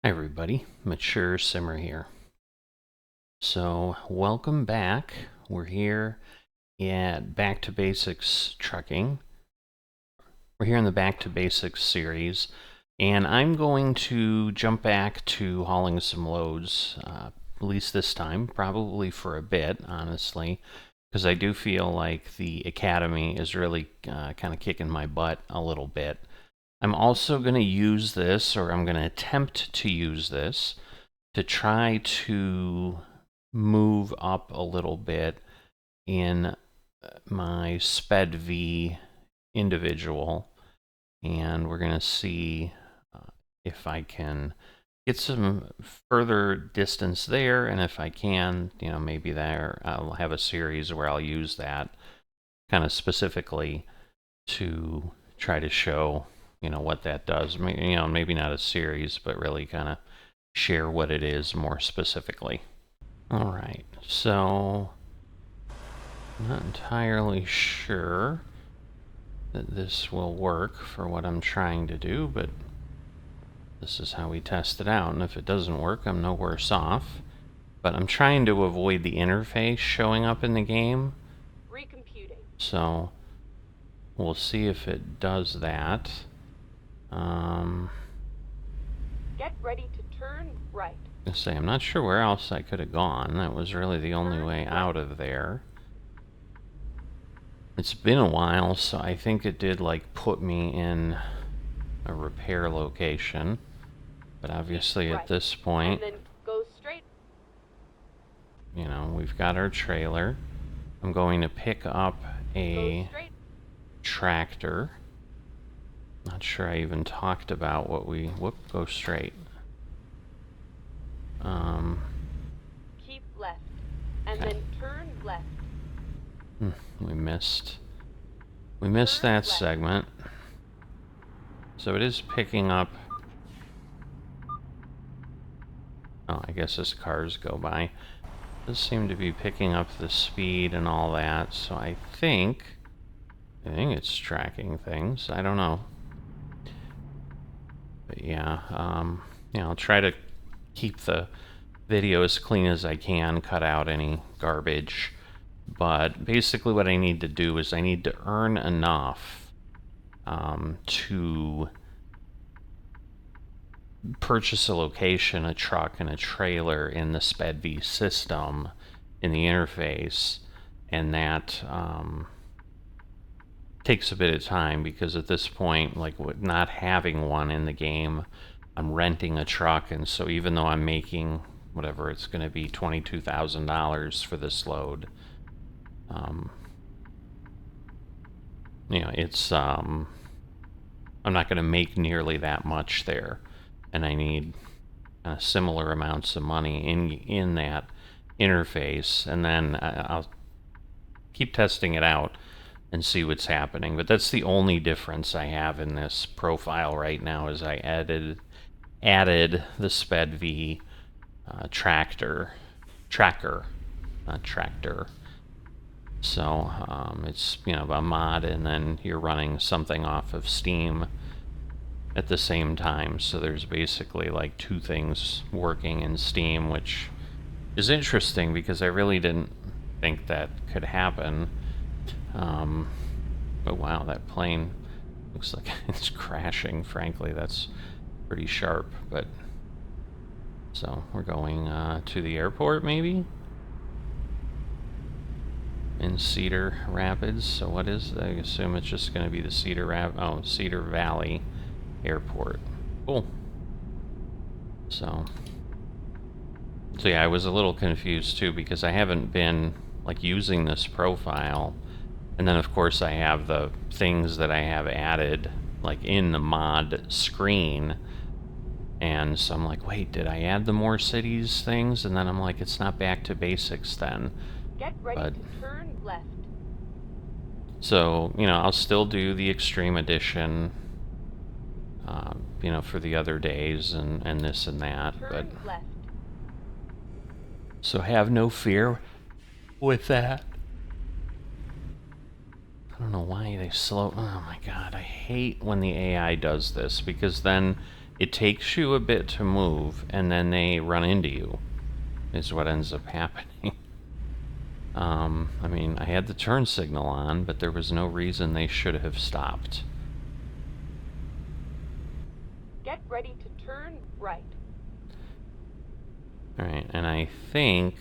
Hi everybody, Mature Simmer here. So welcome back. We're here at Back to Basics Trucking. We're here in the Back to Basics series, and I'm going to jump back to hauling some loads, at least this time, probably for a bit, honestly, because I do feel like the Academy is really kind of kicking my butt a little bit. I'm also going to use this, or I'm going to attempt to use this, to try to move up a little bit in my SPED V individual, and we're going to see if I can get some further distance there, and if I can, maybe there I'll have a series where I'll use that kind of specifically to try to show what that does. Maybe not a series, but really kind of share what it is more specifically. All right, so I'm not entirely sure that this will work for what I'm trying to do, but this is how we test it out, and if it doesn't work, I'm no worse off. But I'm trying to avoid the interface showing up in the game. Recomputing. So we'll see if it does that. Get ready to turn right. I'm not sure where else I could have gone. That was really the only way out of there. It's been a while, so I think it did put me in a repair location. But obviously at this point, and then go straight. We've got our trailer. I'm going to pick up a tractor. Not sure I even talked about what we... go straight. Keep left, and then turn left. We missed that segment. So it is picking up... Oh, I guess as cars go by. It does seem to be picking up the speed and all that, so I think it's tracking things. I don't know. But yeah, I'll try to keep the video as clean as I can, cut out any garbage. But basically what I need to do is I need to earn enough to purchase a location, a truck, and a trailer in the SPED-V system in the interface, and that takes a bit of time because at this point, not having one in the game, I'm renting a truck, and so even though I'm making whatever it's going to be, $22,000 for this load, it's I'm not going to make nearly that much there, and I need similar amounts of money in that interface, and then I'll keep testing it out and see what's happening. But that's the only difference I have in this profile right now, is I added the SPED-V tracker, not tractor. So it's a mod, and then you're running something off of Steam at the same time. So there's basically two things working in Steam, which is interesting because I really didn't think that could happen. Oh wow, that plane looks like it's crashing. Frankly, that's pretty sharp. But so we're going to the airport, maybe in Cedar Rapids. So what is? I assume it's just going to be the Cedar Valley Airport. Cool. So yeah, I was a little confused too because I haven't been using this profile. And then, of course, I have the things that I have added, in the mod screen. And so I'm like, wait, did I add the more cities things? And then I'm like, it's not back to basics then. Get ready to turn left. So, I'll still do the Extreme Edition, for the other days and this and that. Turn left. So have no fear with that. I don't know why they slow... Oh my god, I hate when the AI does this, because then it takes you a bit to move, and then they run into you, is what ends up happening. I mean, I had the turn signal on, but there was no reason they should have stopped. Get ready to turn right. Alright, and I think...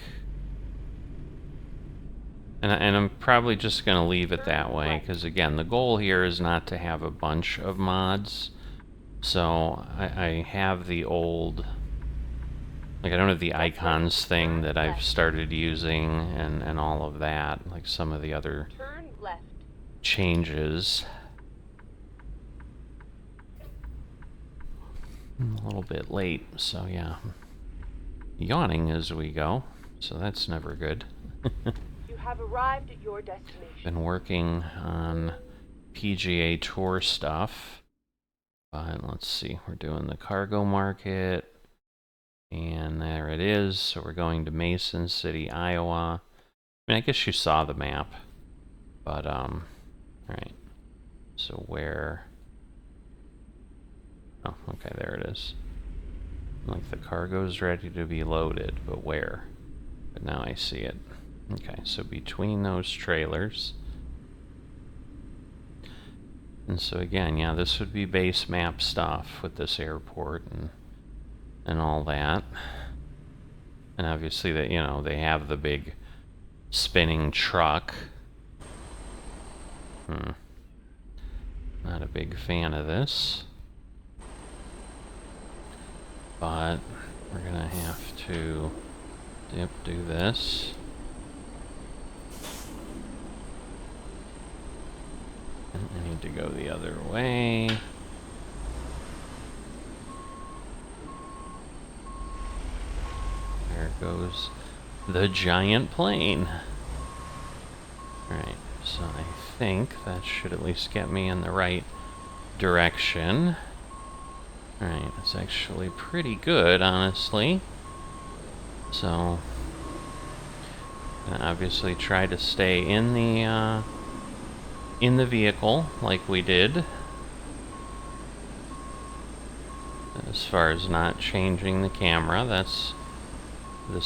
And I'm probably just going to leave it that way, because again, the goal here is not to have a bunch of mods. So I have the old... Like, I don't have the icons thing that I've started using and all of that, like some of the other changes. I'm a little bit late, so yeah. Yawning as we go, so that's never good. You have arrived at your destination. Been working on PGA Tour stuff, but let's see, we're doing the cargo market. And there it is. So we're going to Mason City, Iowa. I mean, I guess you saw the map. But, alright. So where... Oh, okay, there it is. Like, the cargo's ready to be loaded, but where? But now I see it. Okay, so between those trailers. And so again, yeah, this would be base map stuff with this airport and all that. And obviously that, you know, they have the big spinning truck. Not a big fan of this. But we're gonna have to do this. And I need to go the other way. There goes the giant plane. Alright, so I think that should at least get me in the right direction. Alright, it's actually pretty good, honestly. So, I'm gonna obviously try to stay in the vehicle like we did. As far as not changing the camera, this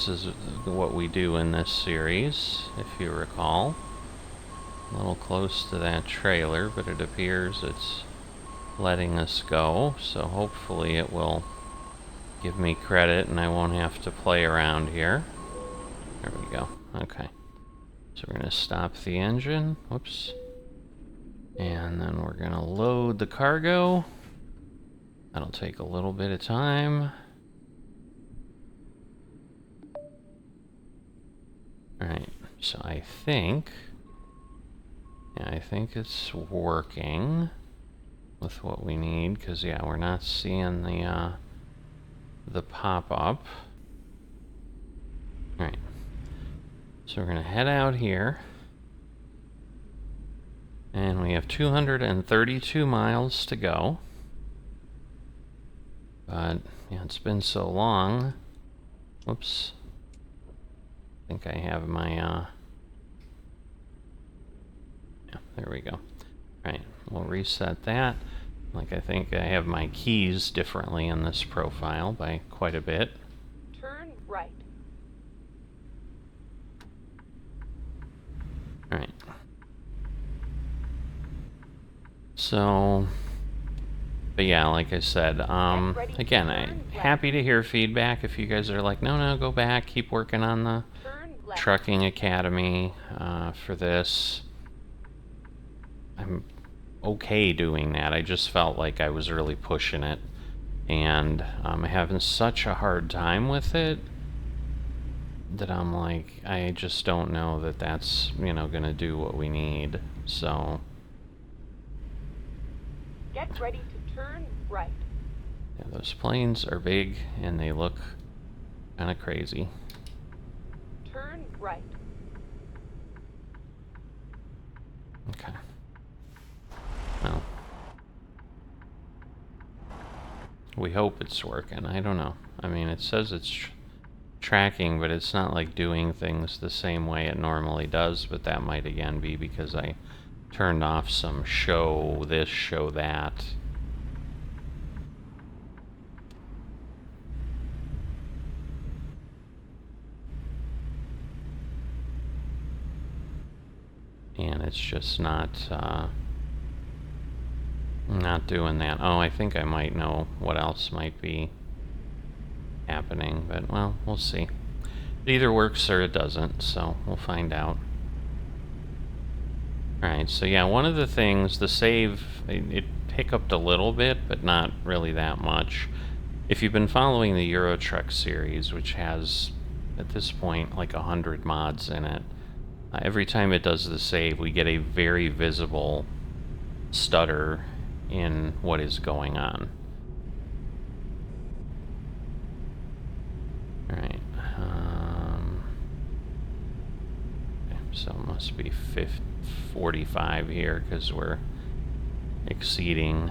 is what we do in this series, if you recall. A little close to that trailer, but it appears it's letting us go, so hopefully it will give me credit and I won't have to play around here. There we go. Okay. So we're going to stop the engine. Whoops. And then we're going to load the cargo. That'll take a little bit of time. Alright, so I think it's working with what we need, because yeah, we're not seeing the pop-up. Alright, so we're gonna head out here, and we have 232 miles to go. But yeah, it's been so long. Whoops. I think I have my, yeah, there we go. Right, we'll reset that. Like, I think I have my keys differently in this profile by quite a bit. Turn right. Alright. So, but yeah, like I said, again, I'm happy to hear feedback. If you guys are like, no, go back, keep working on the Trucking Academy for this. I'm okay doing that. I just felt like I was really pushing it, and I'm having such a hard time with it that I'm like, I just don't know that that's, you know, gonna do what we need. So get ready to turn right. Yeah, those planes are big and they look kind of crazy. Turn right. Okay. Well, we hope it's working. I don't know. I mean, it says it's tracking, but it's not like doing things the same way it normally does, but that might again be because I turned off some show this, show that. and it's just not doing that. Oh, I think I might know what else might be happening, but well, we'll see. It either works or it doesn't, so we'll find out. Alright, so yeah, one of the things, the save, it hiccuped a little bit, but not really that much. If you've been following the Euro Truck series, which has, at this point, like 100 mods in it, every time it does the save, we get a very visible stutter in what is going on. Alright. So it must be 45 here, because we're exceeding,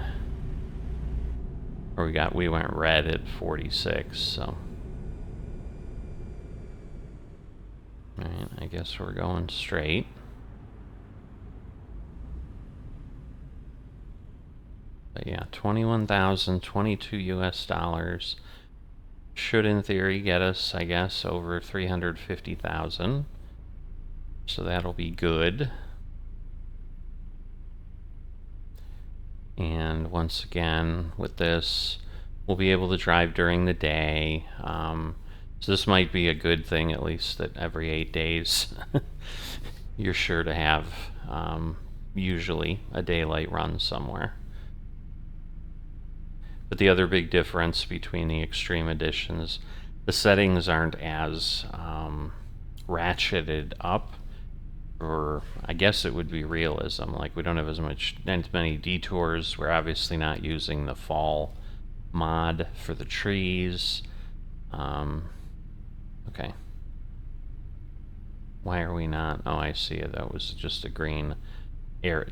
or we went red at 46, so. Alright, I guess we're going straight. But yeah, 21,022 US dollars should in theory get us, I guess, over 350,000. So that'll be good. And once again, with this, we'll be able to drive during the day. So this might be a good thing, at least that every 8 days you're sure to have usually a daylight run somewhere. But the other big difference between the Extreme Editions, the settings aren't as ratcheted up, or I guess it would be realism. Like, we don't have as many detours. We're obviously not using the fall mod for the trees. Okay. Why are we not? Oh, I see it. That was just a green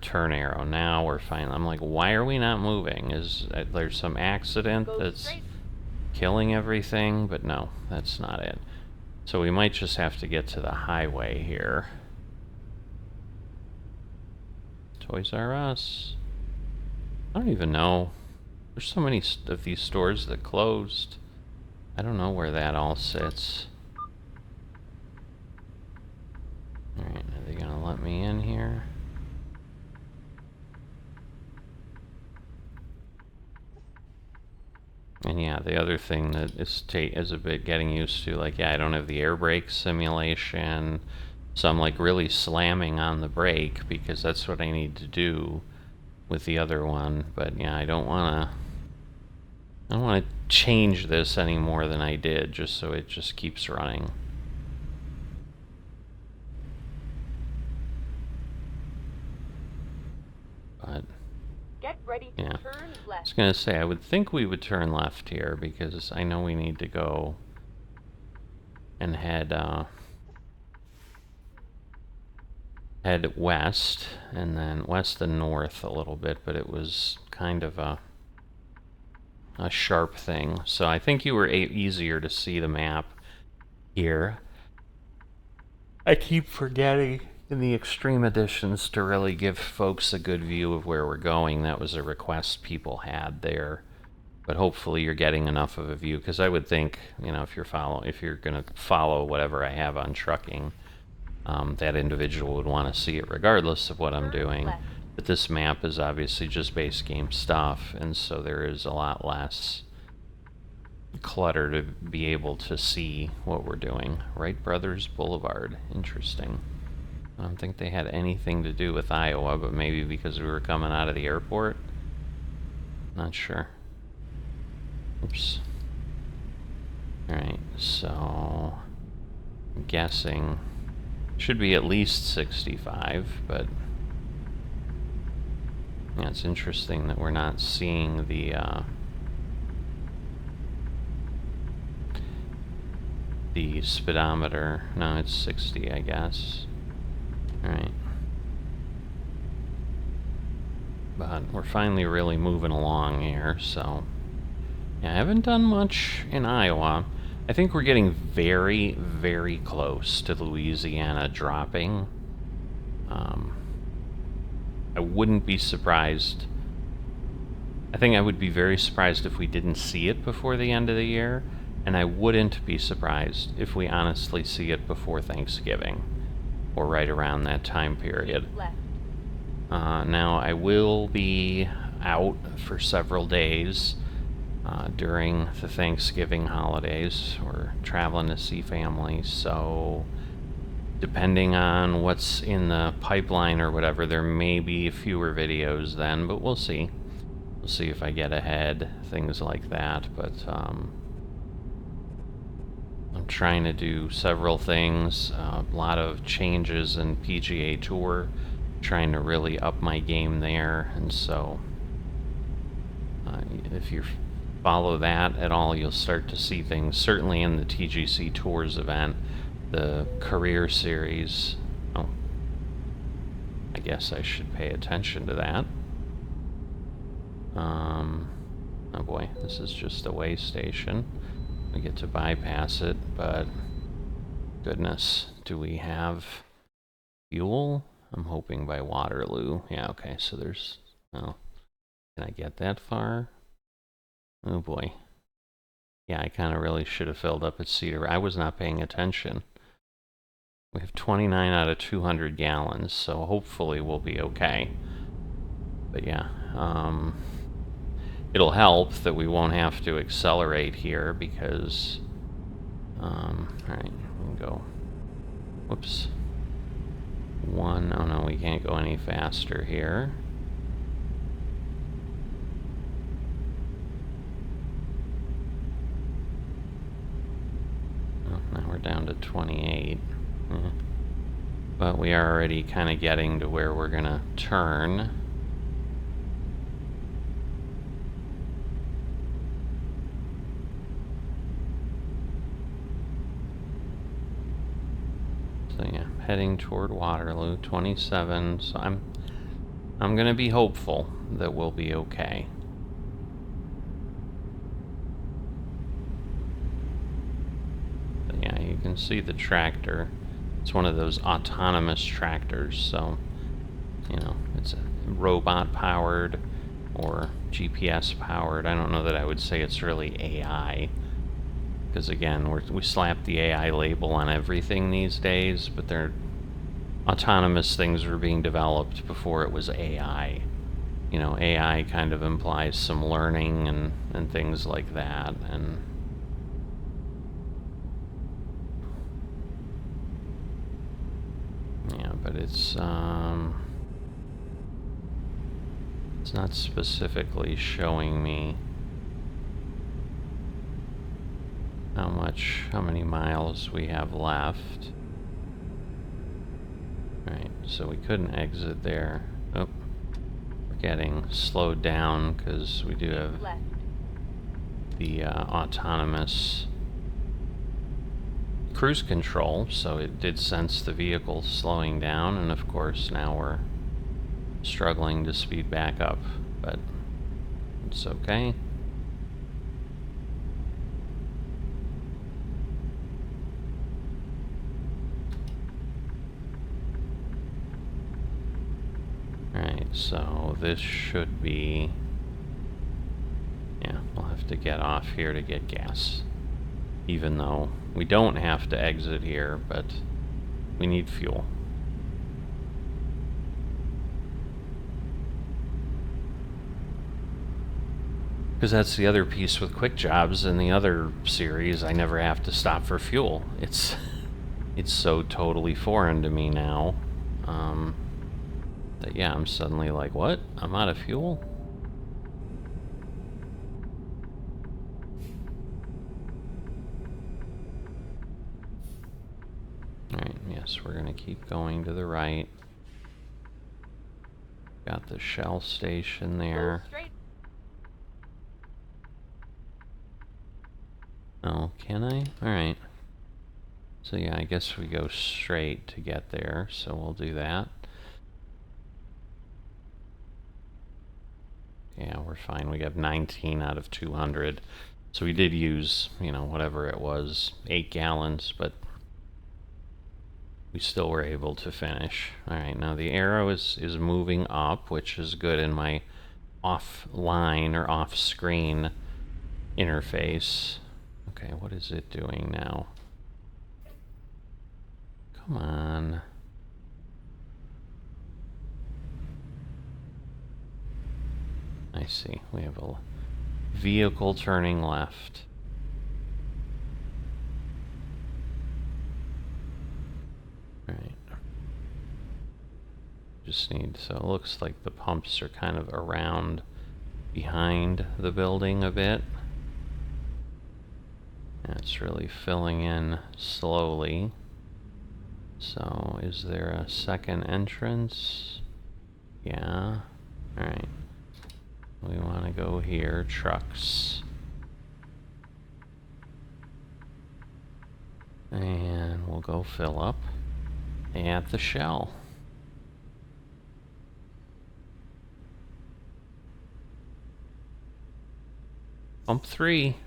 turn arrow. Now we're fine. I'm like, why are we not moving? Is there some accident that's killing everything? But no, that's not it. So we might just have to get to the highway here. Toys R Us. I don't even know. There's so many of these stores that closed. I don't know where that all sits. Alright, are they gonna let me in here? And yeah, the other thing that is a bit getting used to, like, yeah, I don't have the air brake simulation, so I'm like really slamming on the brake because that's what I need to do with the other one. But yeah, I don't want to change this any more than I did, just so it just keeps running. But get ready to turn left. I was gonna say, I would think we would turn left here because I know we need to go and head west, and then west and north a little bit, but it was kind of a sharp thing. So I think you were easier to see the map here. I keep forgetting in the Extreme Editions to really give folks a good view of where we're going. That was a request people had there. But hopefully you're getting enough of a view, because I would think, you know, if you're going to follow whatever I have on trucking, that individual would want to see it regardless of what I'm doing. But this map is obviously just base game stuff, and so there is a lot less clutter to be able to see what we're doing. Wright Brothers Boulevard. Interesting. I don't think they had anything to do with Iowa, but maybe because we were coming out of the airport? Not sure. Oops. Alright, so I'm guessing should be at least 65, but yeah, it's interesting that we're not seeing the speedometer. No, it's 60, I guess. Alright. But we're finally really moving along here, so yeah, I haven't done much in Iowa. I think we're getting very, very close to Louisiana dropping. I wouldn't be surprised. I think I would be very surprised if we didn't see it before the end of the year, and I wouldn't be surprised if we honestly see it before Thanksgiving. or right around that time period. Keep left. Now, I will be out for several days during the Thanksgiving holidays. We're traveling to see family, so depending on what's in the pipeline or whatever, there may be fewer videos then, but we'll see. We'll see if I get ahead, things like that, but I'm trying to do several things, a lot of changes in PGA Tour, trying to really up my game there, and so if you follow that at all, you'll start to see things, certainly in the TGC Tours event, the career series. Oh, I guess I should pay attention to that. Oh boy, this is just a way station. We get to bypass it, but goodness, do we have fuel? I'm hoping by Waterloo. Yeah, okay, so there's, oh, can I get that far? Oh boy. Yeah, I kind of really should have filled up at Cedar. I was not paying attention. We have 29 out of 200 gallons, so hopefully we'll be okay. But yeah, it'll help that we won't have to accelerate here because, alright, we can go, whoops. Oh no, we can't go any faster here. Oh, now we're down to 28. But we are already kind of getting to where we're gonna turn. So yeah, heading toward Waterloo, 27. So I'm gonna be hopeful that we'll be okay. But yeah, you can see the tractor. It's one of those autonomous tractors, so, you know, it's robot powered or GPS powered. I don't know that I would say it's really AI, because again, we slap the AI label on everything these days, but they're autonomous things were being developed before it was AI. You know, AI kind of implies some learning and things like that, and yeah, but it's not specifically showing me how many miles we have left. Right, so we couldn't exit there. Oh, we're getting slowed down because we do have the autonomous cruise control, so it did sense the vehicle slowing down, and of course now we're struggling to speed back up, but it's okay. Alright, so this should be, yeah, we'll have to get off here to get gas, even though we don't have to exit here, but we need fuel. Because that's the other piece with quick jobs in the other series, I never have to stop for fuel. It's so totally foreign to me now. That yeah, I'm suddenly like, what? I'm out of fuel? Alright, yes, we're gonna keep going to the right. Got the Shell station there. Oh, can I? Alright. So yeah, I guess we go straight to get there, so we'll do that. Yeah, we're fine. We have 19 out of 200. So we did use, you know, whatever it was, 8 gallons, but we still were able to finish. Alright, now the arrow is moving up, which is good in my offline or off-screen interface. Okay, what is it doing now? Come on. I see. We have a vehicle turning left. Alright. Just need, so it looks like the pumps are kind of around behind the building a bit. And it's really filling in slowly. So, is there a second entrance? Yeah. Alright. We want to go here. Trucks. And we'll go fill up at the Shell. Pump 3.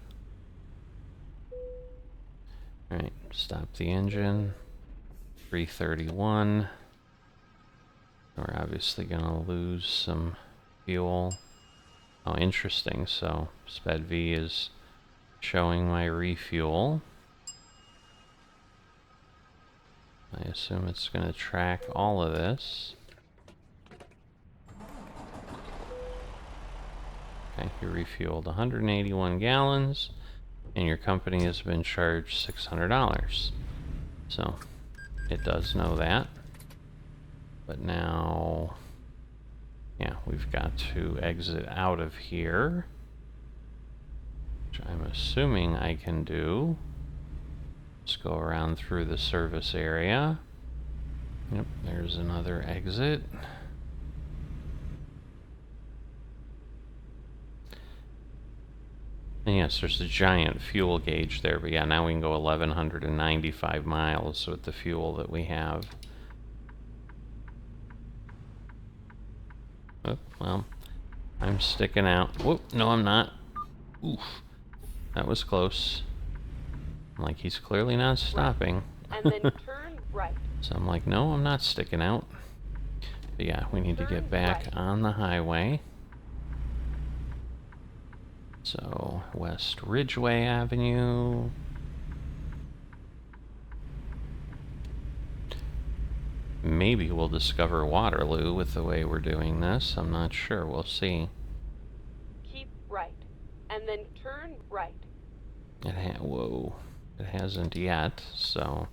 Alright, stop the engine. 331. We're obviously gonna lose some fuel. Oh, interesting. So, Sped V is showing my refuel. I assume it's gonna track all of this. Okay, you refueled 181 gallons, and your company has been charged $600. So, it does know that. But now, yeah, we've got to exit out of here, which I'm assuming I can do. Let's go around through the service area. Yep, there's another exit. And yes, there's a giant fuel gauge there, but yeah, now we can go 1,195 miles with the fuel that we have. Oh, well, I'm sticking out. Whoop, no I'm not. Oof, that was close. I'm like, he's clearly not stopping. And then turn right. So I'm like, no, I'm not sticking out. But yeah, we need to get back on the highway. So, West Ridgeway Avenue. Maybe we'll discover Waterloo with the way we're doing this. I'm not sure. We'll see. Keep right. And then turn right. Whoa. It hasn't yet, so...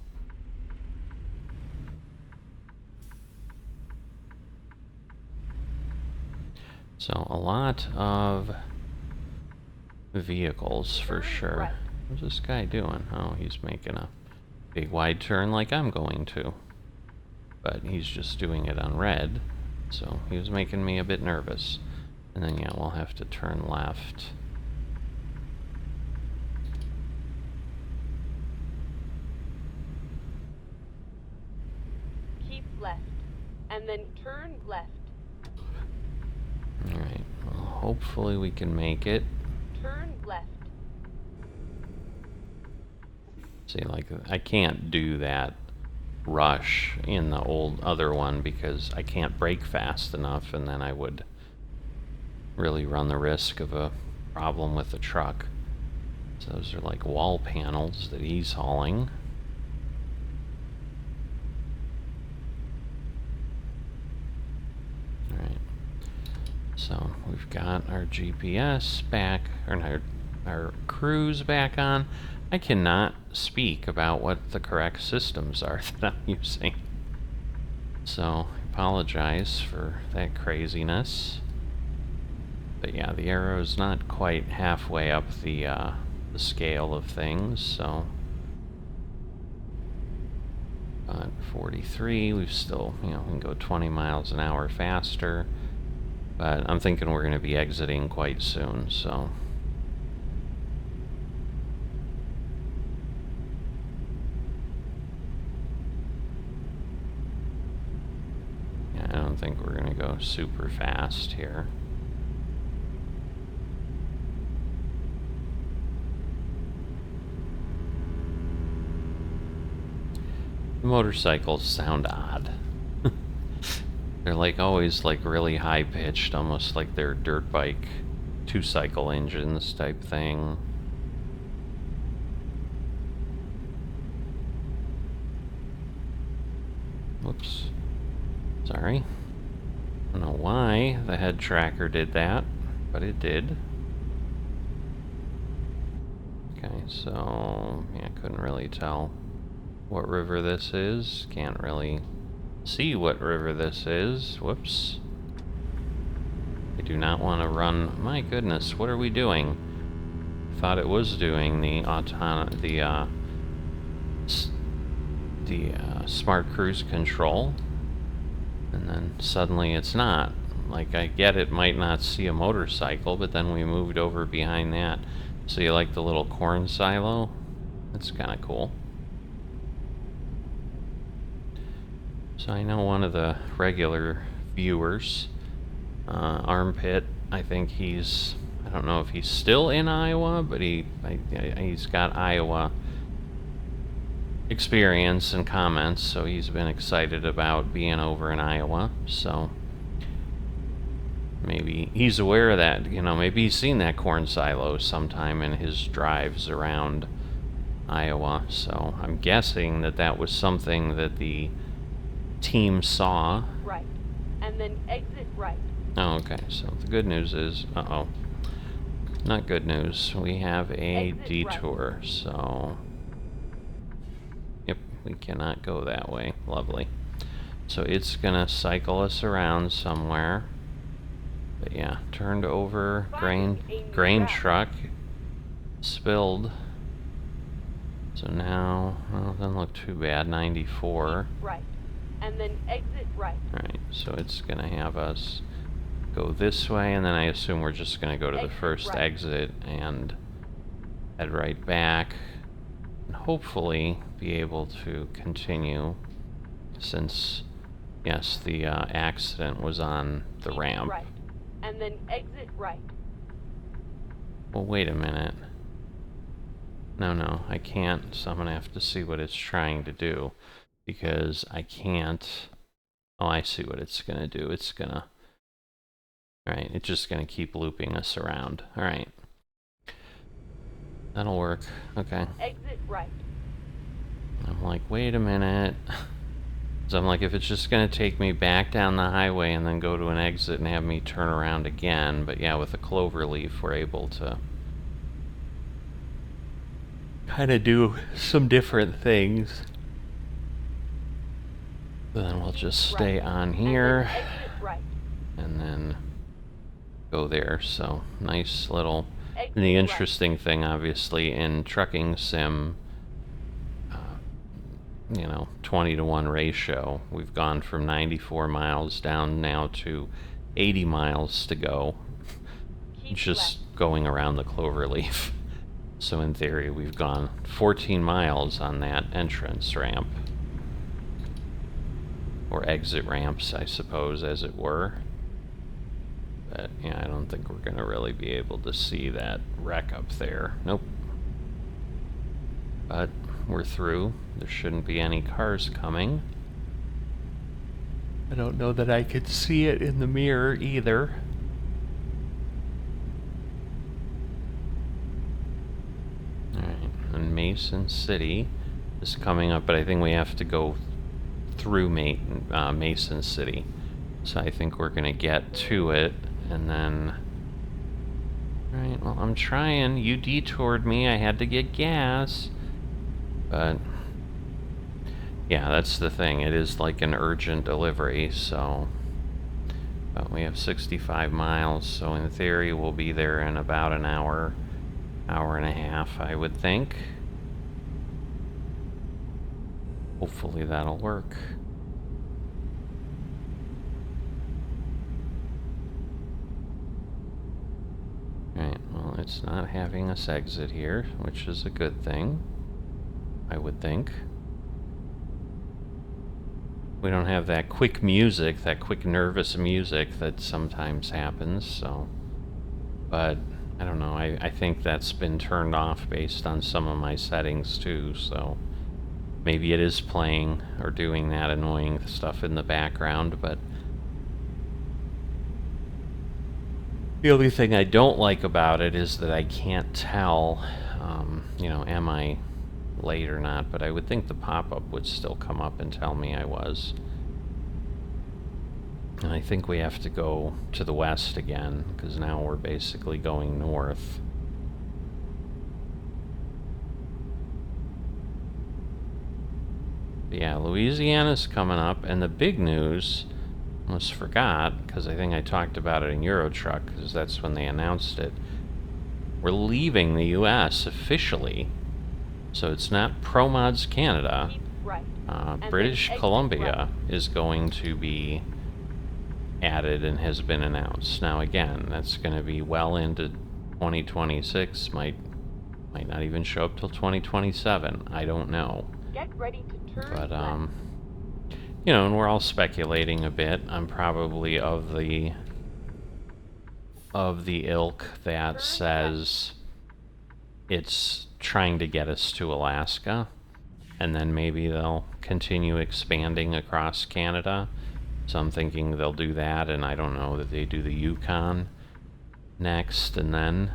So, a lot of vehicles for sure. Right. What's this guy doing? Oh, he's making a big wide turn like I'm going to. But he's just doing it on red, so he was making me a bit nervous. And then, yeah, we'll have to turn left. Keep left. And then turn left. Alright, well, hopefully we can make it. Turn left. See, like, I can't do that rush in the old other one because I can't brake fast enough, and then I would really run the risk of a problem with the truck. So those are like wall panels that he's hauling. Alright. So we've got our GPS back, or our cruise back on. I cannot speak about what the correct systems are that I'm using. So I apologize for that craziness. But yeah, the arrow's not quite halfway up the scale of things, so... But 43, we've still, you know, we can go 20 miles an hour faster. But I'm thinking we're going to be exiting quite soon, so... Yeah, I don't think we're going to go super fast here. The motorcycles sound odd. They're like always like really high pitched, almost like they're dirt bike 2-cycle engines type thing. Whoops. Sorry. I don't know why the head tracker did that. but it did. Okay, so yeah, I couldn't really tell what river this is. Can't really see what river this is. Whoops. I do not want to run. My goodness, what are we doing? Thought it was doing the smart cruise control, and then suddenly it's not. Like, I get it might not see a motorcycle, but then we moved over behind that. So you like the little corn silo? That's kind of cool. So I know one of the regular viewers, Armpit, I think he's, I don't know if he's still in Iowa, but he's got Iowa experience and comments, so he's been excited about being over in Iowa. So maybe he's aware of that, you know, maybe he's seen that corn silo sometime in his drives around Iowa. So I'm guessing that that was something that the team saw. Right. And then exit right. Oh, okay. So the good news is, not good news. We have a Exit detour, right. so yep, we cannot go that way. Lovely. So it's gonna cycle us around somewhere. But yeah, turned over grain truck, spilled. So now, well, doesn't look too bad. 94. Right. And then exit right. Right. So it's gonna have us go this way, and then I assume we're just gonna go to the first exit and head right back, and hopefully be able to continue, since yes, the accident was on the ramp. Right. And then exit right. Well, wait a minute. No, I can't, so I'm gonna have to see what it's trying to do, because I can't. Oh, I see what it's gonna do. It's gonna, alright, it's just gonna keep looping us around. Alright. That'll work. Okay. Exit right. I'm like, wait a minute. So I'm like, if it's just gonna take me back down the highway and then go to an exit and have me turn around again, but yeah, with the clover leaf, we're able to kind of do some different things. Then we'll just stay on here, and then go there. So nice little. And the interesting thing, obviously, in trucking sim, you know, 20-to-1 ratio. We've gone from 94 miles down now to 80 miles to go, just going around the cloverleaf. So in theory, we've gone 14 miles on that entrance ramp. Or exit ramps, I suppose, as it were. But yeah, I don't think we're gonna really be able to see that wreck up there. Nope. But we're through. There shouldn't be any cars coming. I don't know that I could see it in the mirror either. Alright, and Mason City is coming up, but I think we have to go through Mason City. So I think we're gonna get to it, and then... Alright, well, I'm trying. You detoured me. I had to get gas. But yeah, that's the thing. It is like an urgent delivery, so... But we have 65 miles, so in theory we'll be there in about an hour, hour and a half, I would think. Hopefully that'll work. Alright, well, it's not having us exit here, which is a good thing, I would think. We don't have that quick music, that quick nervous music that sometimes happens, so... But, I don't know, I think that's been turned off based on some of my settings too, so... Maybe it is playing or doing that annoying stuff in the background, but... The only thing I don't like about it is that I can't tell, you know, am I late or not, but I would think the pop-up would still come up and tell me I was. And I think we have to go to the west again, because now we're basically going north. But yeah, Louisiana's coming up, and the big news, almost forgot, because I think I talked about it in Eurotruck, because that's when they announced it. We're leaving the US officially. So it's not ProMods Canada. Keep right. British Columbia is going to be added and has been announced. Now again, that's going to be well into 2026. Might not even show up till 2027. I don't know. Get ready to turn But left. you know, and we're all speculating a bit. I'm probably of the ilk that says it's trying to get us to Alaska, and then maybe they'll continue expanding across Canada. So I'm thinking they'll do that, and I don't know, that they do the Yukon next, and then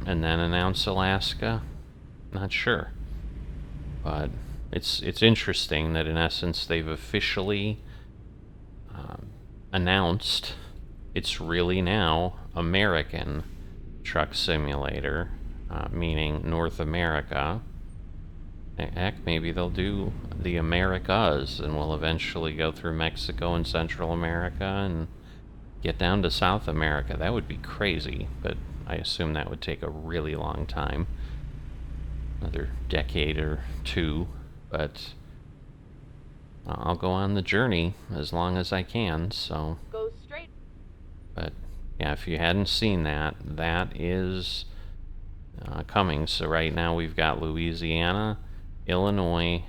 announce Alaska. Not sure, but it's interesting that in essence they've officially announced it's really now American Truck Simulator, meaning North America. Heck, maybe they'll do the Americas, and we'll eventually go through Mexico and Central America and get down to South America. That would be crazy, but I assume that would take a really long time. Another decade or two, but I'll go on the journey as long as I can, so. Go straight. But yeah, if you hadn't seen that, that is coming. So right now we've got Louisiana, Illinois,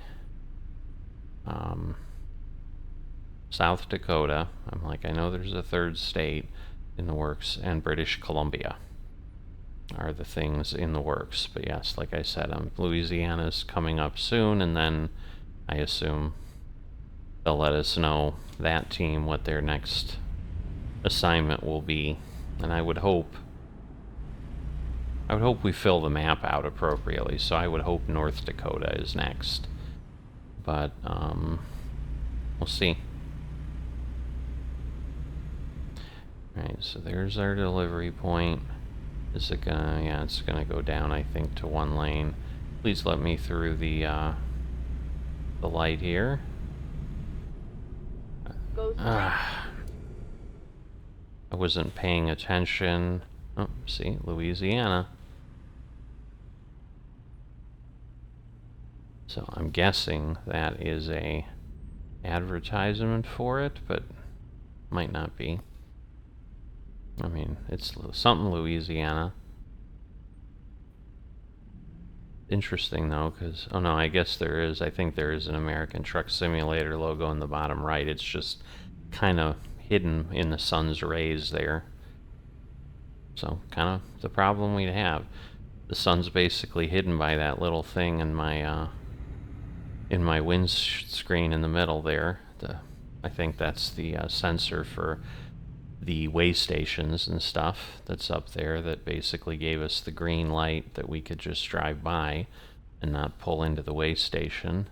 South Dakota. I'm like, I know there's a third state in the works, and British Columbia are the things in the works. But yes, like I said, Louisiana's coming up soon, and then I assume they'll let us know, that team, what their next assignment will be. And I would hope we fill the map out appropriately, so I would hope North Dakota is next. But we'll see. Alright, so there's our delivery point. Is it gonna, yeah, it's gonna go down, I think, to one lane. Please let me through the light here. Go straight. I wasn't paying attention. Oh, see, Louisiana. So I'm guessing that is a advertisement for it, but might not be. I mean, it's something Louisiana. Interesting though, because, oh no, I guess there is, I think there is an American Truck Simulator logo in the bottom right. It's just kind of hidden in the sun's rays there. So, kind of the problem we'd have. The sun's basically hidden by that little thing in my windscreen in the middle there. I think that's the sensor for the way stations and stuff that's up there, that basically gave us the green light that we could just drive by and not pull into the way station.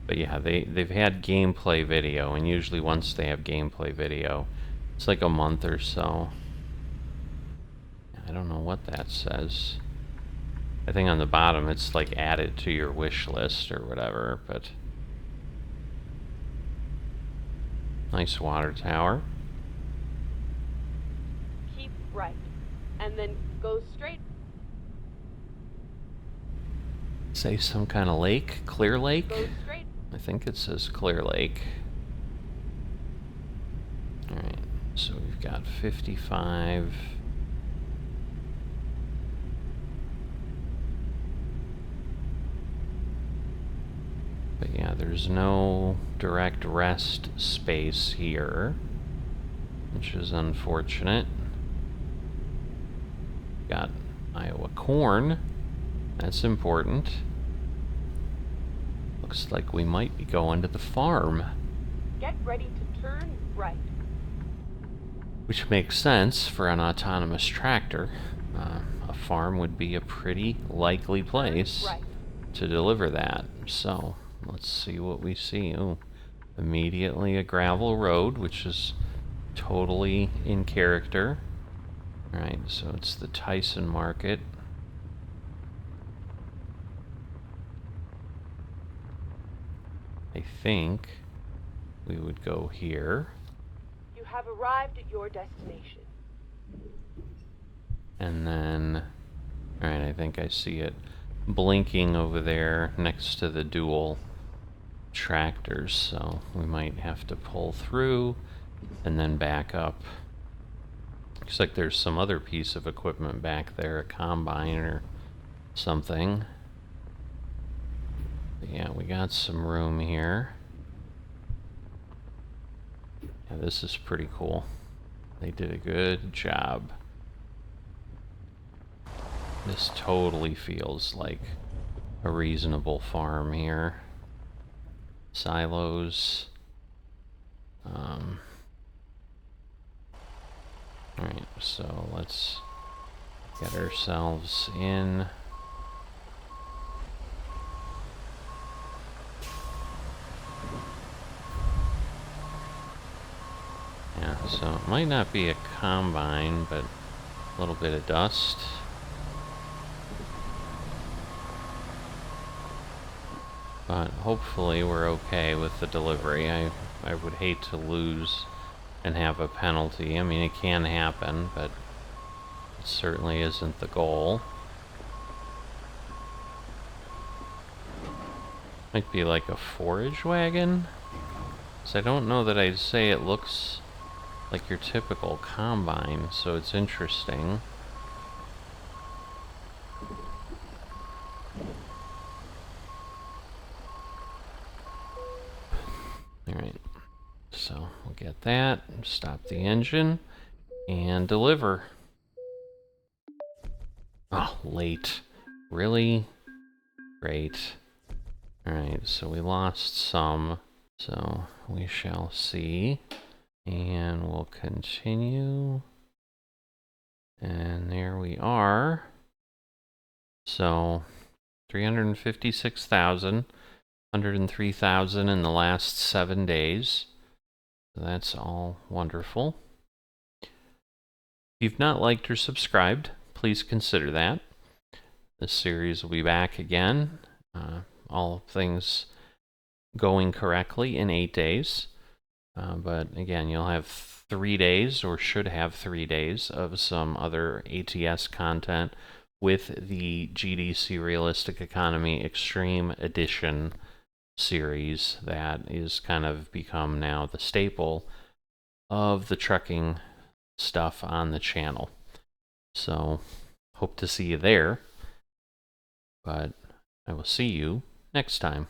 But yeah, they've had gameplay video, and usually once they have gameplay video, it's like a month or so. I don't know what that says. I think on the bottom it's like added to your wish list or whatever, but nice water tower. Keep right. And then go straight. Say some kind of lake, Clear Lake? Go straight. I think it says Clear Lake. Alright, so we've got 55. But yeah, there's no direct rest space here, which is unfortunate. Got Iowa corn. That's important. Looks like we might be going to the farm. Get ready to turn right. Which makes sense for an autonomous tractor. A farm would be a pretty likely place Right. to deliver that. So let's see what we see. Ooh, immediately a gravel road, which is totally in character. Alright, so it's the Tyson Market. I think we would go here. You have arrived at your destination. And then, alright, I think I see it blinking over there next to the dual tractors, so we might have to pull through and then back up. Looks like there's some other piece of equipment back there, a combine or something. But yeah, we got some room here. Yeah, this is pretty cool. They did a good job. This totally feels like a reasonable farm here. Silos. Alright, so let's get ourselves in. Yeah, so it might not be a combine, but a little bit of dust. But hopefully we're okay with the delivery. I would hate to lose and have a penalty. I mean, it can happen, but it certainly isn't the goal. Might be like a forage wagon. So I don't know that I'd say it looks like your typical combine, so it's interesting. Alright, so we'll get that, stop the engine, and deliver. Oh, late. Really? Great. Alright, so we lost some, so we shall see. And we'll continue. And there we are. So 356,000, 103,000 in the last 7 days. So that's all wonderful. If you've not liked or subscribed, please consider that. This series will be back again. All things going correctly in 8 days. But again, you'll have 3 days, or should have 3 days, of some other ATS content with the GDC Realistic Economy Extreme Edition series that is kind of become now the staple of the trucking stuff on the channel. So, hope to see you there, but I will see you next time.